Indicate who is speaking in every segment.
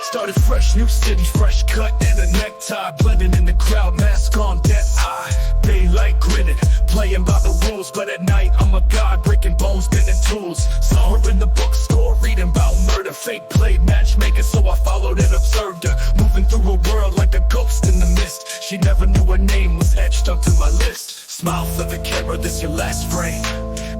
Speaker 1: Started fresh, new city, fresh cut and a necktie, blending in the crowd, mask on, dead eye. Daylight grinning, playing by the rules, but at night I'm a god, breaking bones, bending tools. Saw her in the bookstore, reading about murder, fake played matchmaker, so I followed and observed her, moving through a world like a ghost in the mist. She never knew her name was etched onto my list. Smile for the camera, this your last frame.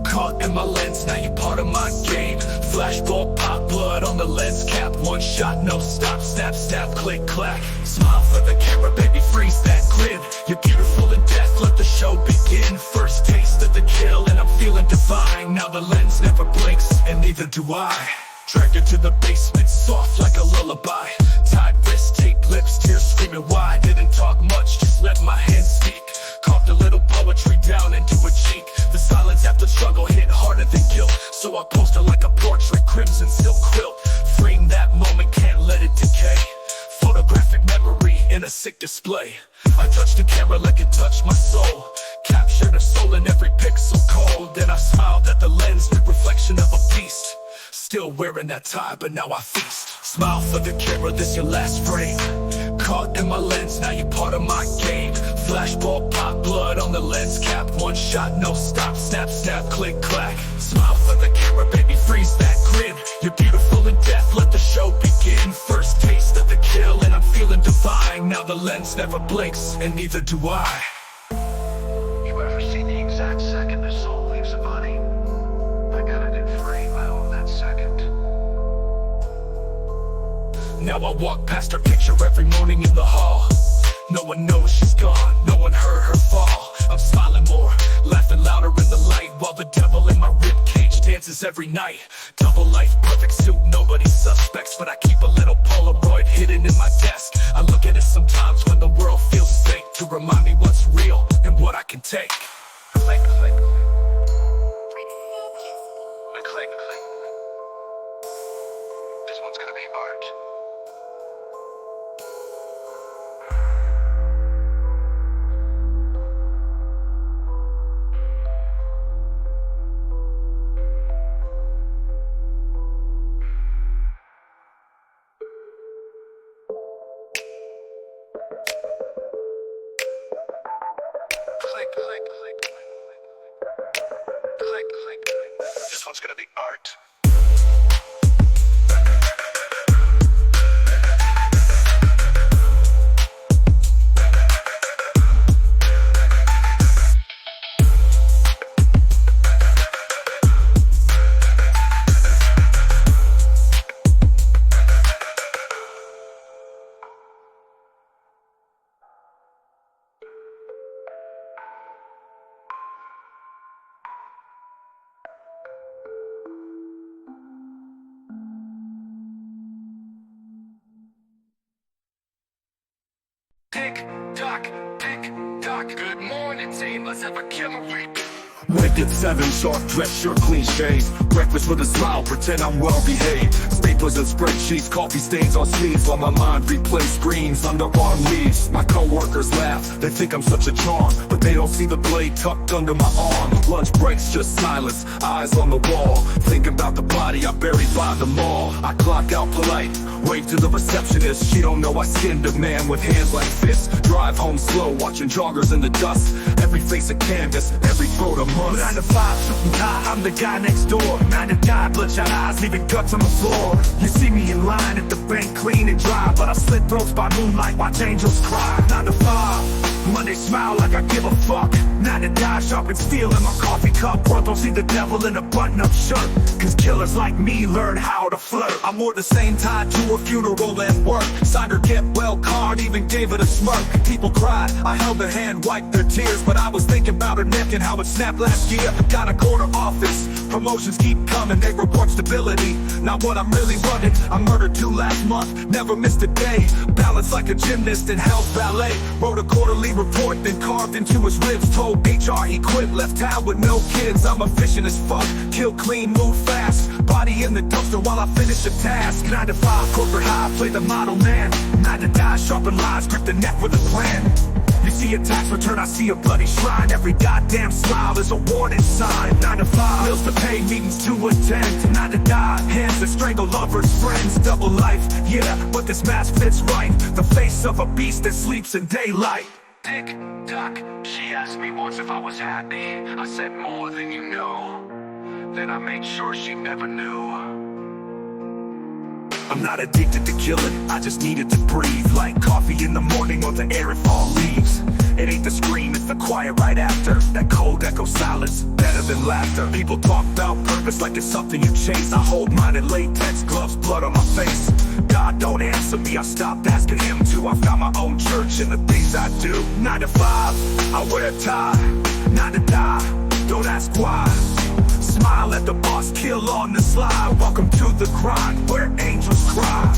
Speaker 1: Caught in my lens, now you part of my game. Flashbulb, pop, blood on the lens cap. One shot, no stop, snap, snap, click, clack. Smile for the camera, baby, freeze that grin. You're beautiful in death, let the show begin. First taste of the kill, and I'm feeling divine. Now the lens never blinks, and neither do I. Drag her to the basement, soft like a lullaby. Tied wrist, tape lips, tears screaming why. Didn't talk much, just let my hands speak. Carved a little poetry down into a cheek. The silence after struggle hit harder than guilt, so I posted like a portrait, crimson silk quilt. Frame that moment, can't let it decay. Photographic memory in a sick display. I touched the camera like it touched my soul. Captured her soul in every pixel cold. Then I smiled at the lens, the reflection of a beast. Still wearing that tie, but now I feast. Smile for the camera, this your last frame. Caught in my lens, now you part of my game. Flashbulb, pop, blood on the lens cap. One shot, no stop, snap, snap, click, clack. Smile for the camera, baby, freeze that grin. You're beautiful in death, let the show begin. First taste of the kill, and I'm feeling divine. Now the lens never blinks, and neither do I.
Speaker 2: You ever seen the exact second the soul leaves the body? I got it in frame, I own that second.
Speaker 1: Now I walk past her picture every morning in the hall. No one knows she's gone, no one heard her fall. I'm smiling more, laughing louder in the light, while the devil in my ribcage dances every night. Double life, perfect suit, nobody suspects, but I keep a little Polaroid hidden in my desk. I look at it sometimes when the world feels fake, to remind me what's real and what I can take.
Speaker 2: Click, click. Click, click. This one's gonna be art. Click, click, click, click, click. This one's gonna be art.
Speaker 1: Tick tock, tick tock. Good morning, team. Let's have a killer week.
Speaker 3: Wake at 7, sharp dress, shirt clean shave. Breakfast with a smile, pretend I'm well behaved. Staplers and spreadsheets, coffee stains on sleeves, while my mind replays screens under arm leaves. My co-workers laugh, they think I'm such a charm, but they don't see the blade tucked under my arm. Lunch breaks, just silence, eyes on the wall. Think about the body I buried by the mall. I clock out polite, wave to the receptionist. She don't know I skinned a man with hands like fists. Drive home slow, watching joggers in the dust. Every face a canvas, every photo must.
Speaker 1: 9 to 5, suit and tie, I'm the guy next door. 9 to die, bloodshot eyes, leaving guts on the floor. You see me in line at the bank, clean and dry, but I slit throats by moonlight, watch angels cry. 9 to 5, Monday smile like I give a fuck. 9 to die, sharpen steel in my coffee cup. World don't see the devil in a button-up shirt, cause killers like me learn how to flirt. I wore the same tie to a funeral and work. Signed her get well card, even gave it a smirk. People cried, I held her hand, wiped their tears, but I was thinking about her neck and how it snapped last year. Got a corner office, promotions keep coming, they report stability. Not what I'm really running. I murdered 2 last month, never missed a day. Balanced like a gymnast in hell's ballet. Wrote a quarterly report, then carved into his ribs. Told HR he quit, left town with no kids. I'm efficient as fuck, kill clean, move fast. Body in the dumpster while I finish a task. 9 to 5, corporate high, play the model man. 9 to die, sharpen lies, grip the neck with a plan. You
Speaker 3: see attacks return, I see a bloody shrine. Every goddamn smile is a warning sign. 9 to 5, bills to pay, meetings to attend. 9 to die, hands that strangle lovers, friends. Double life, yeah, but this mask fits right. The face of a beast that sleeps in daylight.
Speaker 2: Tick tock, she asked me once if I was happy. I said more than you know. Then I made sure she never knew.
Speaker 3: I'm not addicted to killing, I just needed to breathe. Like coffee in the morning or the air it fall leaves. It ain't the scream, it's the quiet right after. That cold echo silence, better than laughter. People talk about purpose like it's something you chase. I hold mine in latex gloves, blood on my face. God don't answer me, I stopped asking him to. I found my own church in the things I do. 9 to 5, I wear a tie. 9 to die, don't ask why. Smile at the boss, kill on the slide. Welcome to the grind, where angels cry.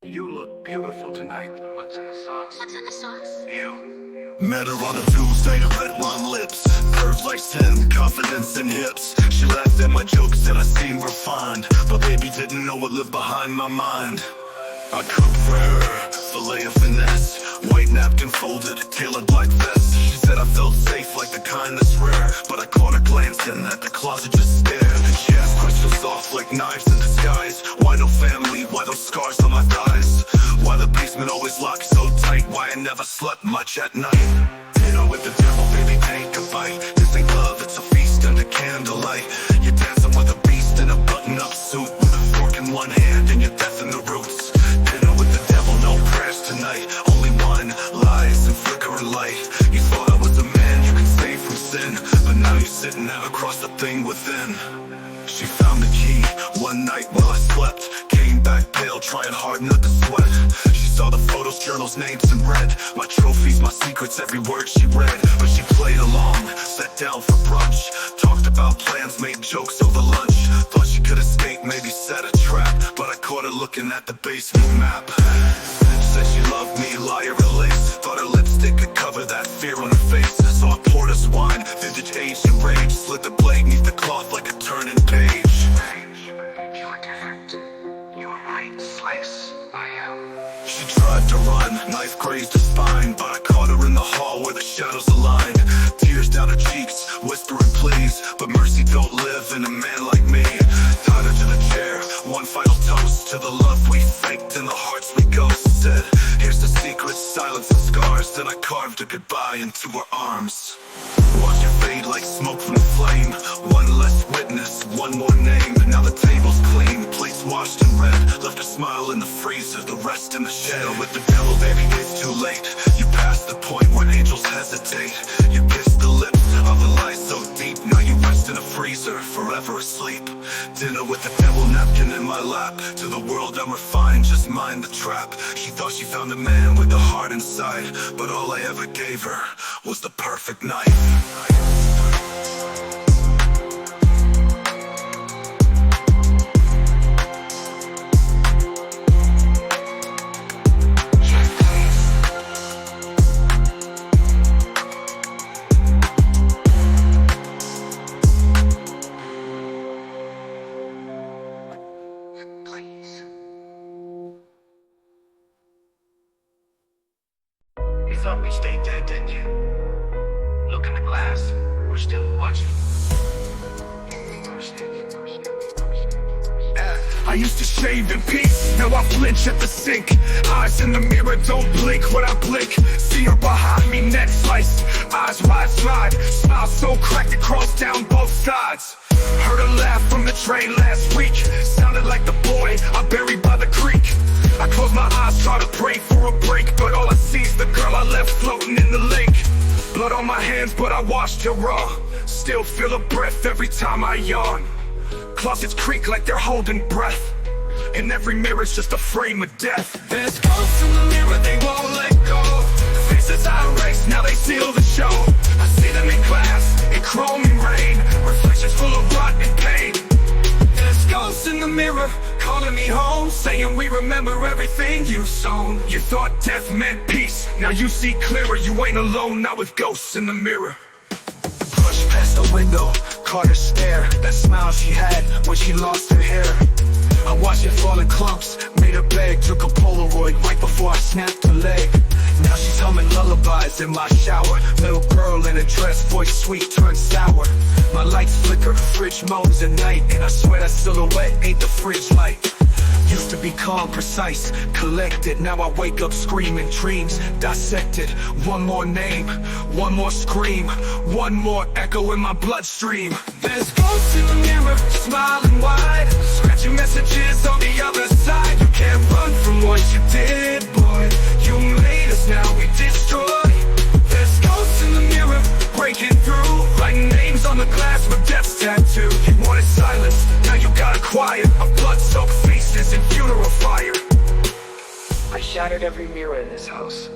Speaker 2: You look beautiful tonight. What's in the sauce?
Speaker 4: What's in the sauce?
Speaker 2: You.
Speaker 5: Met her on a Tuesday, red wine lips, curves like sin, confidence in hips. She laughed at my jokes and I seemed refined, but baby didn't know what lived behind my mind. I cooked for her, filet of finesse, white napkin folded, tailored black vest. She said I felt safe like the kind that's rare, but I caught her glancing at the closet, just stared. And she asked questions soft like knives in disguise. Why no family? Why those scars on my thighs? Why the basement always locked so tight? Why I never slept much at night? Dinner with the devil, baby, take a bite. This ain't love, it's a feast under candlelight. You're dancing with a beast in a button-up suit, with a fork in one hand and your death in the roots. Dinner with the devil, no prayers tonight. Only one, lies and flickering light. You thought I was a man you could save from sin, but now you're sitting out across the thing within. She found the key one night while I slept. Came back pale, trying hard not to sweat. She saw the photos, journals, names in red. My trophies, my secrets, every word she read. But she played along, sat down for brunch. Talked about plans, made jokes over lunch. Thought she could escape, maybe set a trap, but I caught her looking at the basement map. Said she loved me, liar and lace. Thought her lipstick could cover that fear on her face. So I poured us wine, vintage age and rage. Slid the blade beneath the cloth like a turning page.
Speaker 2: You are different. You are right, slice. I am.
Speaker 5: She tried to run, knife grazed her spine, but I caught her in the hall where the shadows aligned. Tears down her cheeks, whispering please, but mercy don't live in a man like me. Tied her to the chair, one final toast to the love we faked and the hearts we ghost. Said, here's the secret, silence and scars. Then I carved a goodbye into her arms. Watch it fade like smoke from the flame. One less witness, one more name. Now the table's clean, plates washed in red. Left a smile in the freezer, the rest in the shed. With the devil, baby, it's too late. You passed the point where angels hesitate. You kissed the lips of the lie so deep. Now you rest in a freezer, forever asleep. Dinner with the devil, napkin in my lap. To the world I'm refined, just mind the trap. She thought she found a man with a heart inside, but all I ever gave her was the perfect knife.
Speaker 2: You thought we'd stay dead, didn't you? Look in the glass. We're still watching.
Speaker 3: I used to shave in peace, now I flinch at the sink. Eyes in the mirror, don't blink when I blink. See her behind me, neck sliced, eyes wide slide. Smile so cracked it crawls down both sides. Heard a laugh from the train last week. Sounded like the boy I buried by the creek. I close my eyes, try to pray for a break, but all I see is the girl I left floating in the lake. Blood on my hands, but I washed her raw.
Speaker 5: Still feel a breath every time I yawn. Closets creak like they're holding breath, and every mirror's just a frame of death. There's ghosts in the mirror, they won't let go. The faces I erased, now they seal the show. I see them in glass, in chrome and rain, reflections full of rot and pain. There's ghosts in the mirror, calling me home, saying we remember everything you've sown. You thought death meant peace, now you see clearer. You ain't alone, not with ghosts in the mirror. Pushed past the window, caught her stare, that smile she had when she lost her hair. I watched it fall in clumps, made her beg, took a Polaroid right before I snapped her leg. Now she's humming lullabies in my shower. Little girl in a dress, voice sweet, turned sour. My lights flicker, fridge moans at night, and I swear that silhouette ain't the fridge light. Used to be calm, precise, collected. Now I wake up screaming, dreams dissected. One more name, one more scream, one more echo in my bloodstream. There's ghosts in the mirror, smiling wide, scratching messages on the other side. You can't run from what you did, boy. You made us, now we destroy. There's ghosts in the mirror, breaking through, writing names on the glass with death's tattoo. You wanted silence, now you got quiet. Our blood-soaked faces in funeral fire.
Speaker 4: I shattered every mirror in this house.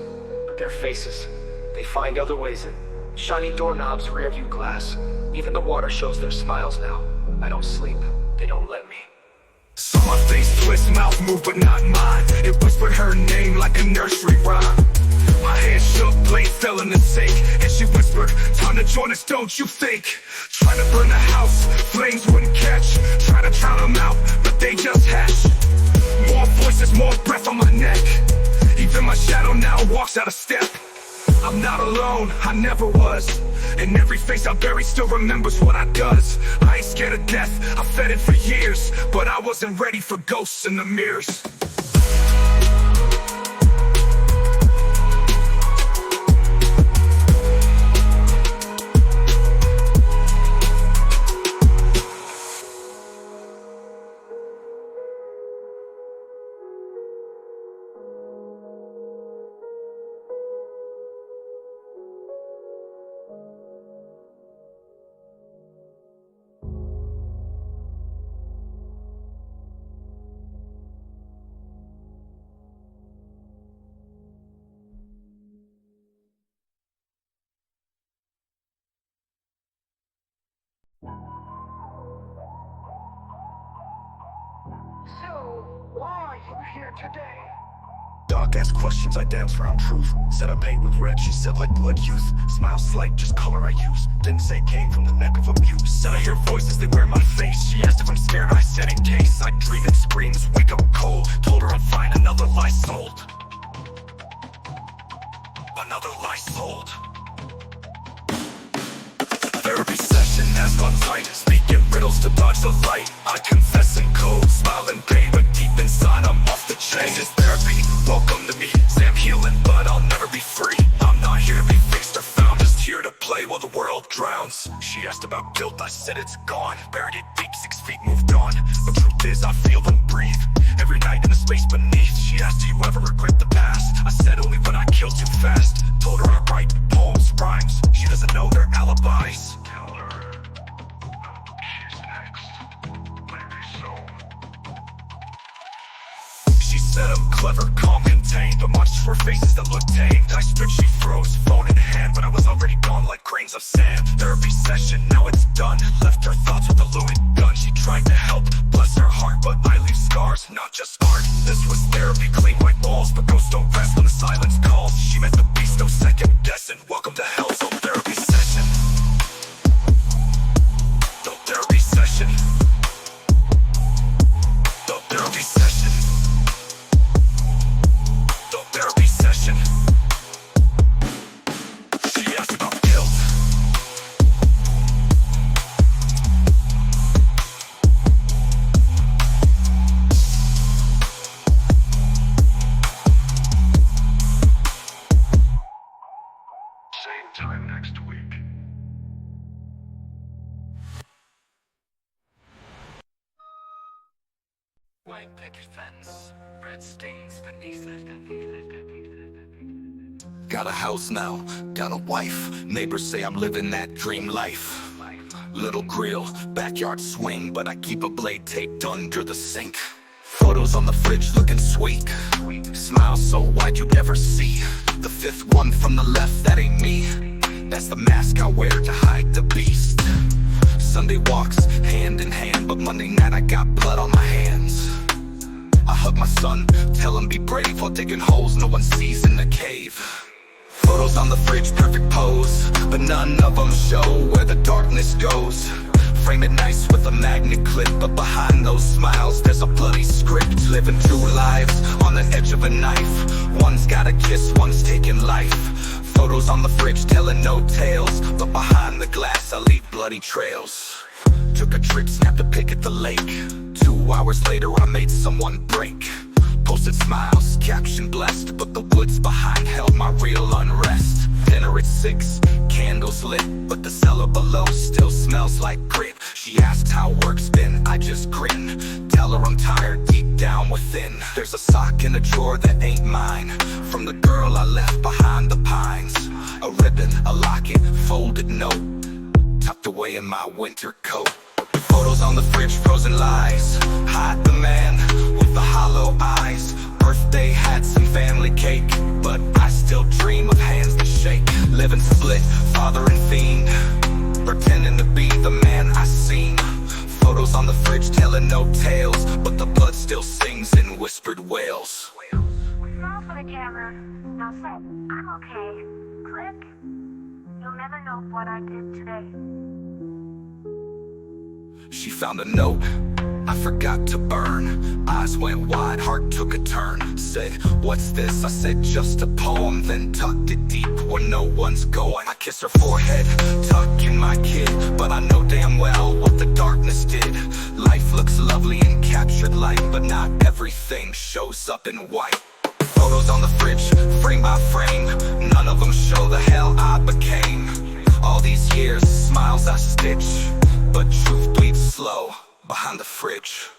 Speaker 4: Their faces, they find other ways in. Shiny doorknobs, rearview glass. Even the water shows their smiles now. I don't sleep, they don't let me.
Speaker 5: Saw my face twist, mouth move, but not mine. It whispered her name like a nursery rhyme. My hand shook, blade fell in the sink, and she whispered, time to join us, don't you think? Trying to burn the house, flames wouldn't catch. Trying to drown them out, but they just hatch. More voices, more breath on my neck. Even my shadow now walks out of step. I'm not alone, I never was. And every face I bury still remembers what I does. I ain't scared of death, I fed it for years, but I wasn't ready for ghosts in the mirrors.
Speaker 2: So, why are you here today?
Speaker 5: Doc asked questions, I danced around truth. Said I paint with red, she said like blood youth. Smile slight, just color I use. Didn't say came from the neck of abuse. Said I hear voices, they wear my face. She asked if I'm scared, I said in case. I dream in screams, wake up cold. Told her I'd find another lie sold. Another lie sold. Therapy session has gone right. Speaking riddles to dodge the light. I confess in code, smile in pain, but deep inside I'm off the chain. This is therapy, welcome to me. Say I'm healing, but I'll never be free. I'm not here to be fixed or found, just here to play while the world drowns. She asked about guilt, I said it's gone. Buried it deep, 6 feet, moved on. The truth is I feel and breathe every night in the space beneath. She asked, do you ever regret the past? I said only when I killed too fast. Told her I write poems, rhymes. She doesn't know their alibis.
Speaker 2: Tell her she's next. Maybe so.
Speaker 5: She said I'm clever, calm, contained, but watched her faces that looked tamed. I stood, she froze, phone in hand, but I was already gone like grains of sand. Therapy session, now it's done. Left her thoughts with a loaded gun. She tried to help, bless her heart, but I leave scars, not just art. This was therapy, clean white walls, but ghosts don't rest when the silence calls. She meant the beast, no second guessing. Welcome to hell's own therapy session. No therapy session. No therapy session. No therapy session. She asked about guilt.
Speaker 2: Same time next week.
Speaker 4: White picket fence, red stains beneath it.
Speaker 5: Got a house now, got a wife. Neighbors say I'm living that dream life.
Speaker 4: My
Speaker 5: Little grill, backyard swing, but I keep a blade taped under the sink. Photos on the fridge looking sweet. Smile so wide you'd never see. The fifth one from the left, that ain't me. That's the mask I wear to hide the beast. Sunday walks hand in hand, but Monday night I got blood on my hands. I hug my son, tell him be brave while digging holes no one sees in the cave. Photos on the fridge, perfect pose, but none of them show where the darkness goes. Frame it nice with a magnet clip, but behind those smiles there's a bloody script. Living two lives on the edge of a knife. One's got a kiss, one's taking life. Photos on the fridge telling no tales, but behind the glass I leave bloody trails. Took a trip, snapped a pic at the lake. 2 hours later I made someone break. Posted smiles, caption blessed, but the woods behind held my real unrest. Dinner at 6, candles lit, but the cellar below still smells like grit. She asked how work's been, I just grin. Tell her I'm tired deep down within. There's a sock in a drawer that ain't mine, from the girl I left behind the pines. A ribbon, a locket, folded note, tucked away in my winter coat. Photos on the fridge, frozen lies. Hide the man with the hollow eyes. Birthday hats and family cake, but I still dream of hands that shake. Living split, father and fiend, pretending to be the man I seem. Photos on the fridge telling no tales, but the blood still sings in whispered wails.
Speaker 6: Smile for the camera. Now say, I'm okay. Click. You'll never know what I did today.
Speaker 5: She found a note I forgot to burn. Eyes went wide, heart took a turn. Said, what's this? I said, just a poem. Then tucked it deep where no one's going. I kiss her forehead, tuck in my kid, but I know damn well what the darkness did. Life looks lovely in captured light, but not everything shows up in white. Photos on the fridge, frame by frame, none of them show the hell I became. All these years, smiles I stitch, but truth bleeds slow behind the fridge.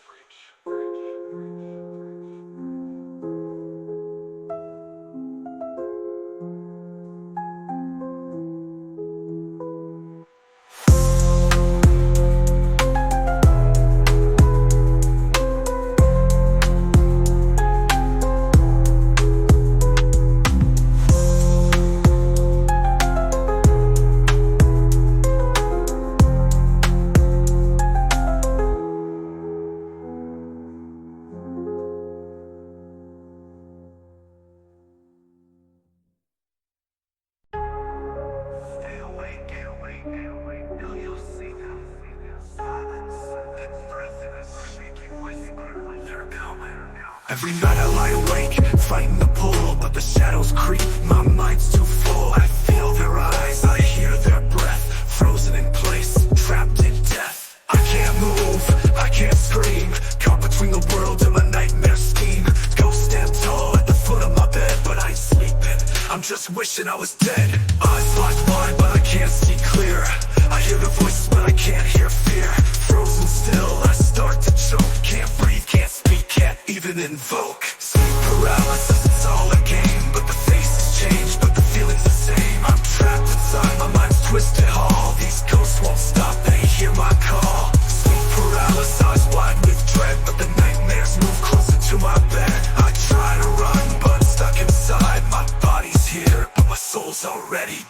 Speaker 5: Every night I lie awake, fighting the pull, but the shadows creep, my mind's too full. I feel their eyes, I hear their breath, frozen in place, trapped in death. I can't move, I can't scream, caught between the world and my nightmare scheme. Ghosts stand tall at the foot of my bed, but I ain't sleeping, I'm just wishing I was dead. Eyes locked wide, but I can't see clear. I hear the voices, but I can't hear fear. Frozen still, I start to choke, can't breathe, can't speak, can't even invoke. Sleep paralysis, it's all a game, but the faces change, but the feeling's the same. I'm trapped inside, my mind's twisted. All these ghosts won't stop, they hear my call. Sleep paralysis, eyes wide with dread, but the nightmares move closer to my bed. I try to run, but stuck inside. My body's here, but my soul's already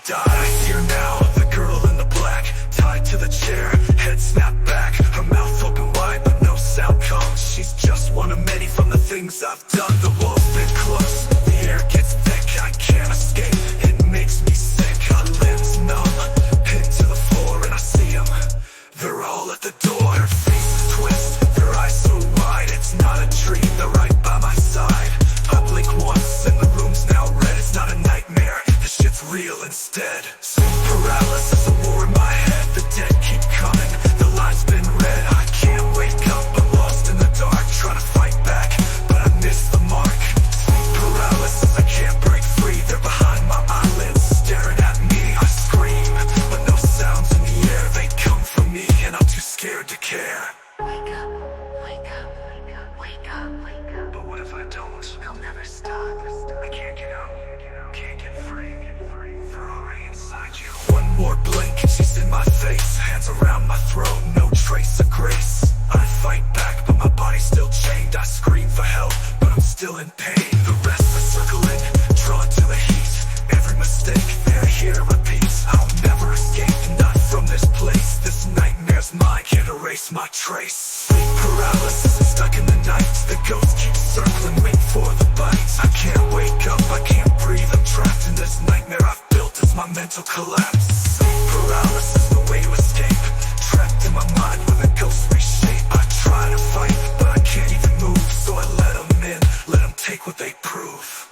Speaker 5: my face, hands around my throat, no trace of grace. I fight back, but my body's still chained. I scream for help, but I'm still in pain. The rest are circling, drawn to the heat. Every mistake that I hear repeats. I'll never escape, not from this place. This nightmare's mine, can't erase my trace. Sleep paralysis, stuck in the night. The ghost keeps circling, wait for the bites. I can't wake up, I can't breathe. I'm trapped in this nightmare I've built as my mental collapse. Sleep paralysis, the way to escape. Trapped in my mind with a ghost reshape. I try to fight, but I can't even move. So I let them in, let them take what they prove.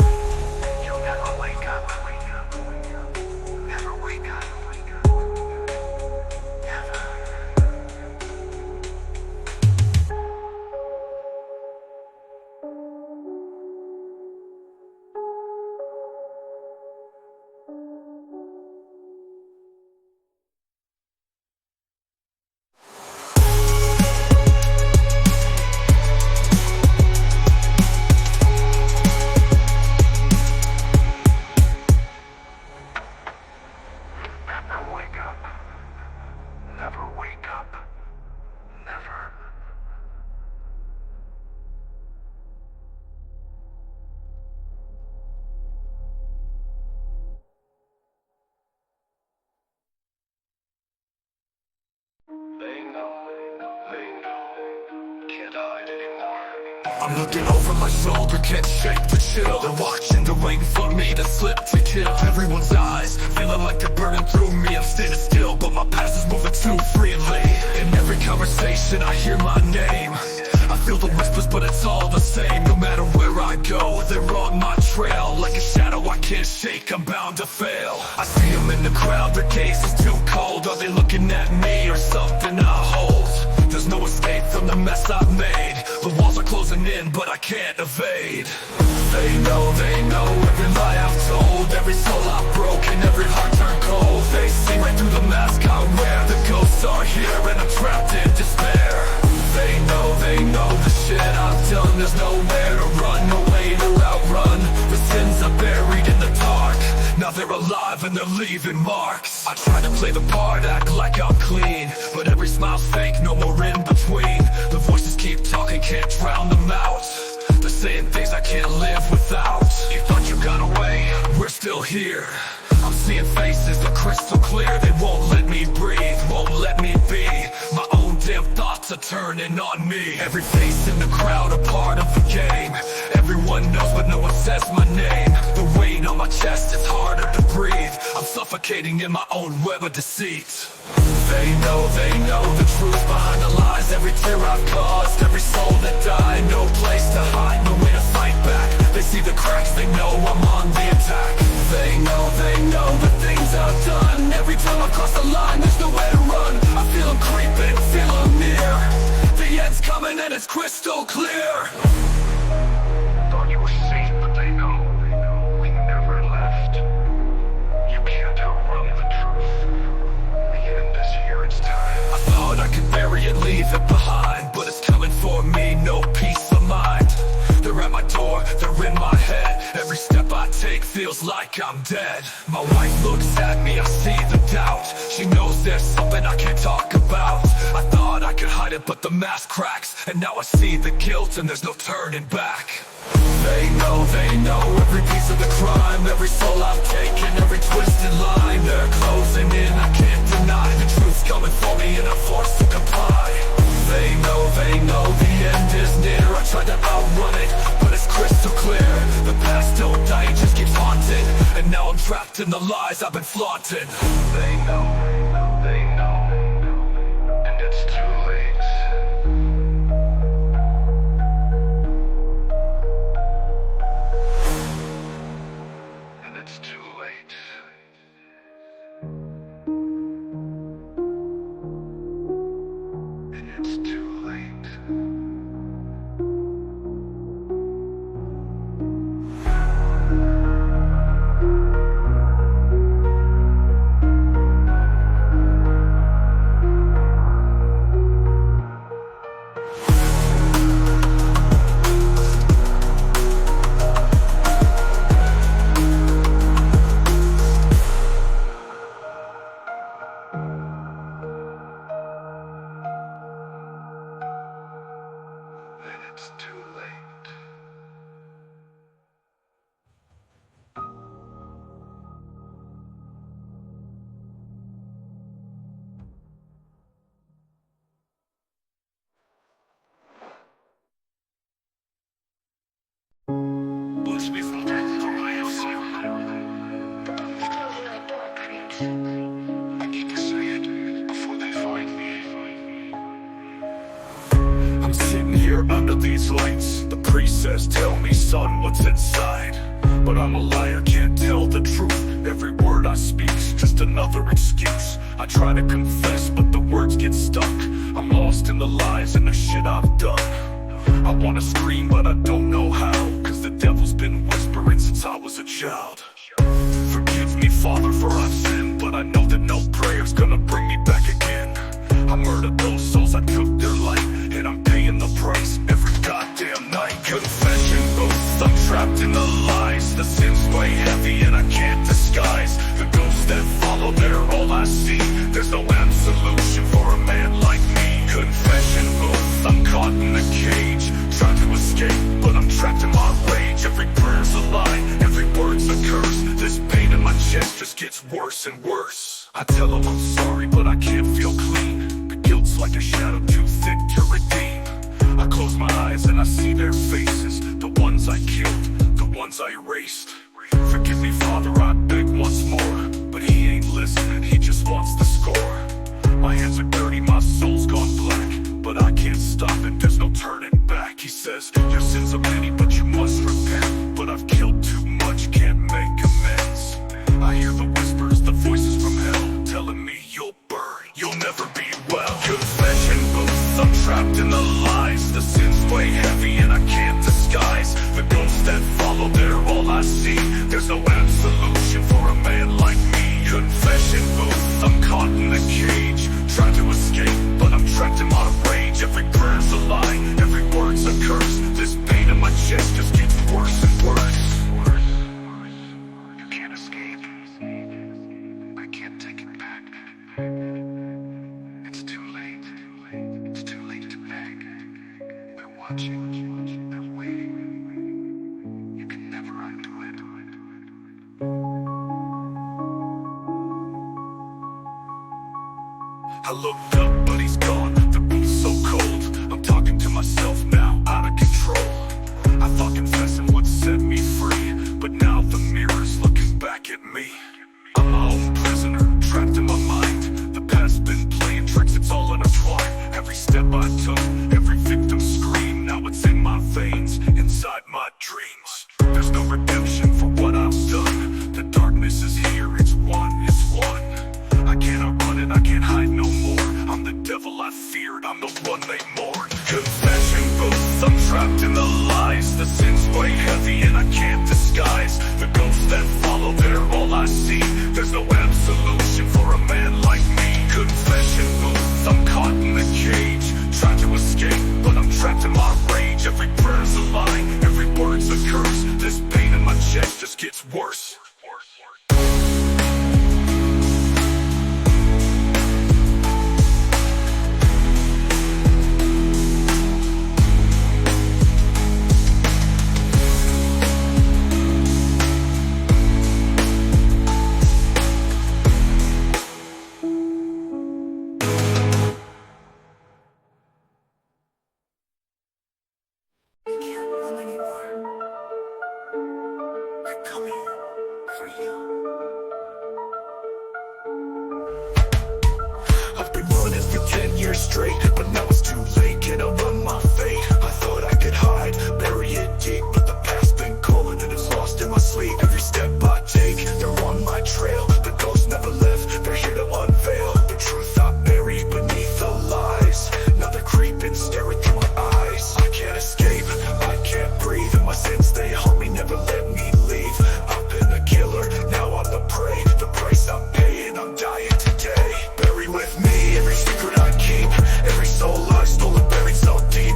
Speaker 2: You'll never wake up. Never wake up. Never. Never wake up. Never wake up. Never. They know. Can't hide anymore.
Speaker 1: I'm looking over my shoulder, can't shake the chill. They're watching, they're waiting for me to slip to kill. Everyone's eyes, feeling like they're burning through me. I'm standing still, but my past is moving too freely. In every conversation, I hear my name. I feel the whispers, but it's all the same. No matter where I go, they're on my trail. Like a shadow I can't shake, I'm bound to fail. I see them in the crowd, their gaze is too cold. Are they looking at me or something I hold? There's no escape from the mess I've made. The walls are closing in, but I can't evade. They know every lie I've told. Every soul I've broken, every heart turned cold. They see right through the mask I wear. The ghosts are here and I'm trapped in despair. They know the shit I've done. There's nowhere to run, no way to outrun. The sins are buried in the dark. Now they're alive and they're leaving marks. I try to play the part, act like I'm clean, but every smile's fake, no more in between. The voices keep talking, can't drown them out. They're saying things I can't live without. You thought you got away? We're still here. I'm seeing faces, they're crystal clear. They won't let me breathe, won't let me be. My own damn thoughts are turning on me. Every face in the crowd a part of the game. Everyone knows but no one says my name. The weight on my chest is harder to breathe. I'm suffocating in my own web of deceit. They know the truth behind the lies. Every tear I've caused, every soul that died. No place to hide, no way to fight back. They see the cracks, they know I'm on the attack. They know the things I've done. Every time I cross the line, there's nowhere to run. I feel them creeping, feel them near. The end's coming and it's crystal clear.
Speaker 2: Thought you were safe, but they know. We never left. You can't outrun the truth. The end is here, it's time.
Speaker 1: I thought I could bury it, leave it behind, but it's coming for me, no peace of mind. They're at my door, they're in my head. Every step I take feels like I'm dead. My wife looks at me, I see the doubt. She knows there's something I can't talk about. I thought I could hide it, but the mask cracks. And now I see the guilt and there's no turning back. They know every piece of the crime. Every soul I've taken, every twisted line. They're closing in, I can't deny. The truth's coming for me and I'm forced to comply. They know the end is near. I tried to outrun it, but it's crystal clear. The past don't die, it just keeps haunting. And now I'm trapped in the lies I've been flaunting.
Speaker 2: They know, and it's too late. And it's too late. And it's too late. I need to say it before they find me.
Speaker 3: I'm sitting here under these lights. The priest says, tell me, son, what's inside. But I'm a liar, can't tell the truth. Every word I speak's just another excuse. I try to confess, but the words get stuck. I'm lost in the lies and the shit I've done. I wanna scream, but I don't know how, cause the devil's been whispering since I was a child. Forgive me, Father, for I've sinned, but I know that no prayer's gonna bring me back again. I murdered those souls, I took their life, and I'm paying the price every goddamn night. Confession booth, I'm trapped in the lies. The sins weigh heavy and I can't disguise. The ghosts that follow, they're all I see. There's no absolution for a man like me. Confession booth, I'm caught in a cage, trying to escape, but I'm trapped in my rage. Every prayer's a lie, every word's a curse. This pain in my chest just gets worse and worse. I tell them I'm sorry, but I can't feel clean. The guilt's like a shadow too thick to redeem. I close my eyes and I see their faces, the ones I killed, the ones I erased. Forgive me, Father, I beg once more, but he ain't listening, he just wants the score. My hands are dirty, my soul's gone black, but I can't stop it, there's no turning back. He says, your sins are many, but you must repent. But I've killed too much, can't make amends. I hear the whispers, the voices from hell, telling me you'll burn, you'll never be well. Confession booth, I'm trapped in the lies. The sins weigh heavy and I can't disguise. The ghosts that follow, they're all I see. There's no absolution for a man like me. Confession booth, I'm caught in a cage, trying to escape, but I'm trapped in my rage. Every prayer's a lie, every word's a curse. This pain in my chest just gets worse and worse.
Speaker 2: You can't escape. I can't take it back. It's too late. It's too late to beg. They're watching. They're waiting. You can never undo it.
Speaker 3: I looked up, but he's gone. The beat's so cold. I'm talking to myself now, out of control. I thought confessing would set me free, but now the mirror's looking back at me. I'm my own prisoner, trapped in my mind. The past's been playing tricks, it's all intertwined. Every step I took, every victim scream. Now it's in my veins, inside my dreams. There's no redemption for what I've done. The darkness is here, it's one. I can't outrun it, I can't hide no more. I'm the devil I feared, I'm the one they mourn. Confession booth, I'm trapped in the lies. The sins weigh heavy and I can't disguise. The ghosts that follow, they're all I see. There's no absolution for a man like me. Confession booth, I'm caught in the cage, trying to escape, but I'm trapped in my rage. Every prayer's a lie, every word's a curse. This pain in my chest just gets worse. I've been running for 10 years straight, but now it's too late, can't outrun my fate. I thought I could hide, bury it deep, but the past's been calling and it's lost in my sleep. Every step I take, they're on my trail. The ghosts never left, they're here to unveil the truth I buried beneath the lies. Now they're creeping, staring through my eyes. I can't escape, I can't breathe, and my sins, they haunt me, never let me leave. I've been a killer, now I'm the prey. The price I'm paying, I'm dying today. Bury with me every secret I keep, every soul I've stolen buried so deep.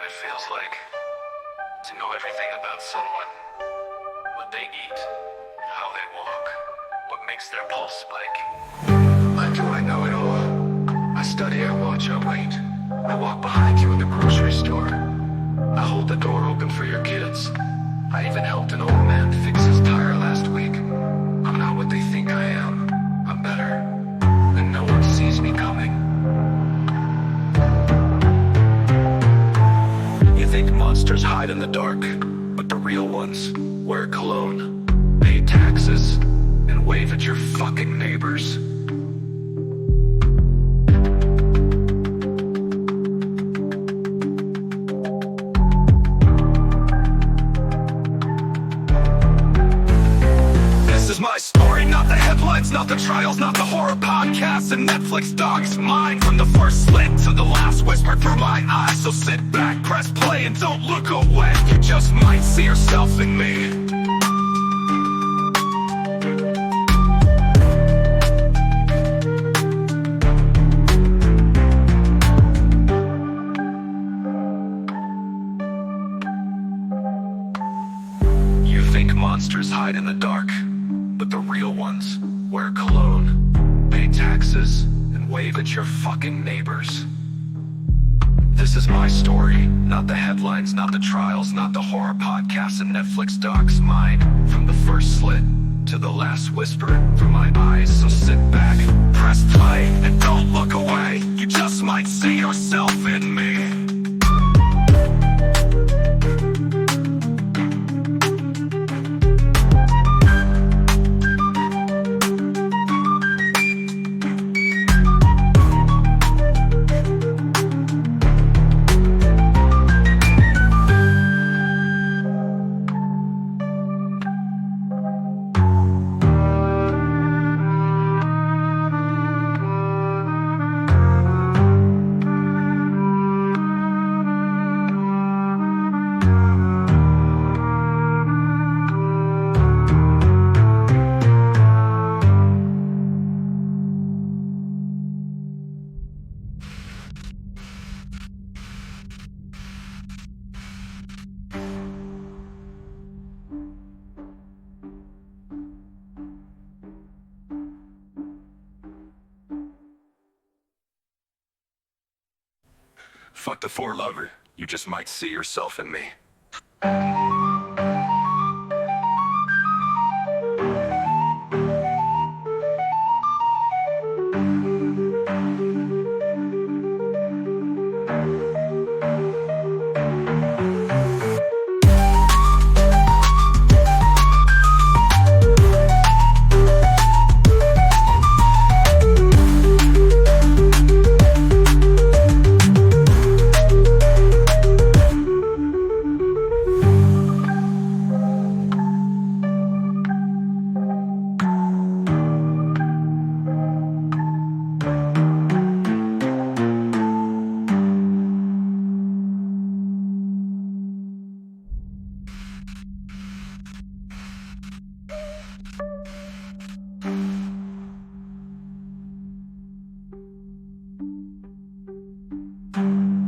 Speaker 2: what it feels like to know everything about someone. What they eat, how they walk, what makes their pulse spike.
Speaker 4: Why do I know it all? I study, I watch, I wait. I walk behind you in the grocery store. I hold the door open for your kids. I even helped an old man fix his tire last week. I'm not what they think I am. I'm better. And no one sees me coming. You think monsters hide in the dark, but the real ones wear cologne, pay taxes, and wave at your fucking neighbors.
Speaker 5: This is my story, not the headlines, not the trials, not the horror podcasts and Netflix docs. Mine from the first slit to the last whisper through my eyes. So sit back, press play, and don't look away. You just might see yourself in me. You think monsters hide in the dark, but the real ones wear cologne, pay taxes, and wave at your fucking neighbors. This is my story, not the headlines, not the trials, not the horror podcasts and Netflix docs. Mine from the first slit to the last whisper through my eyes. So sit back, press play, and don't look away. You just might see yourself in me. Fuck the four lover, you just might see yourself in me.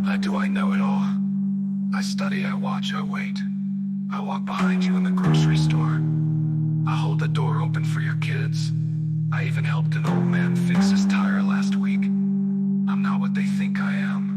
Speaker 5: Why do I know it all? I study, I watch, I wait. I walk behind you in the grocery store. I hold the door open for your kids. I even helped an old man fix his tire last week. I'm not what they think I am.